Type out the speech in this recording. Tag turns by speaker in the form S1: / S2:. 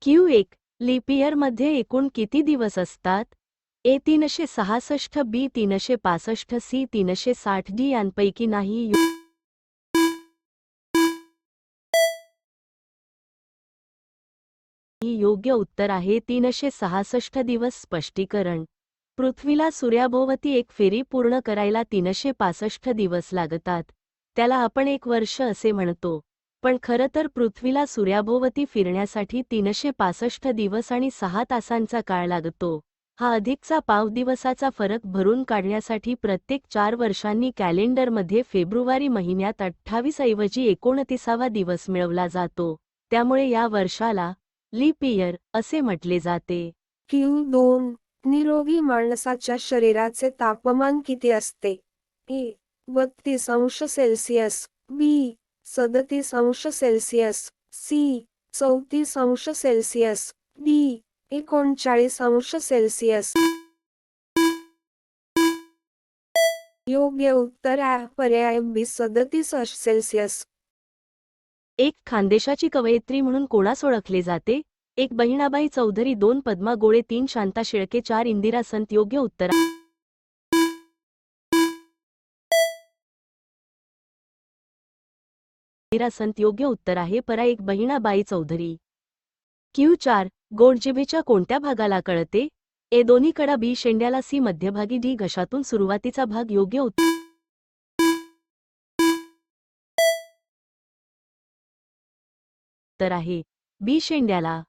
S1: Q1 leaf year मध्ये एकूण किती दिवस असतात? ए 366, बी 365, सी 360, डी यांपैकी नाही. योग्य उत्तर आहे 366 दिवस. स्पष्टीकरण: पृथ्वीला सूर्याभोवती एक फेरी पूर्ण करायला 365 दिवस लागतात. त्याला आपण एक वर्ष असे म्हणतो. पण खरं तर पृथ्वीला सूर्याभोवती फिरण्यासाठी 365 दिवस आणि 6 तासांचा काळ लागतो. हा अधिकचा पाव दिवसाचा फरक भरून काढण्यासाठी प्रत्येक 4 वर्षांनी कॅलेंडरमध्ये फेब्रुवारी महिन्यात 28 ऐवजी 29वा दिवस मिळवला जातो. त्यामुळे या वर्षाला लीप इयर असे म्हटले जाते.
S2: Q2 निरोगी माणसाच्या शरीराचे तापमान किती असते? A 32°C, B 37°C, C 34°C, D 39°C. योग्य उत्तर आहे पर्याय बी 37°C.
S1: एक खानदेशाची कवयित्री म्हणून कोणास ओळखले जाते? 1 बहिणाबाई चौधरी, 2 पद्मा गोळे, 3 शांता शेळके, 4 इंदिरा संत. योग्य उत्तर इंदिरा संत. योग्य उत्तर आहे पर्याय 1 बहिणाबाई चौधरी. Q4 गोडजिभेच्या कोणत्या भागाला कळते? ए दोन्ही कडा, बी शेंड्याला, सी मध्यभागी, डी घशातून सुरुवातीचा भाग. योग्य उत्तर आहे बी शेंड्याला.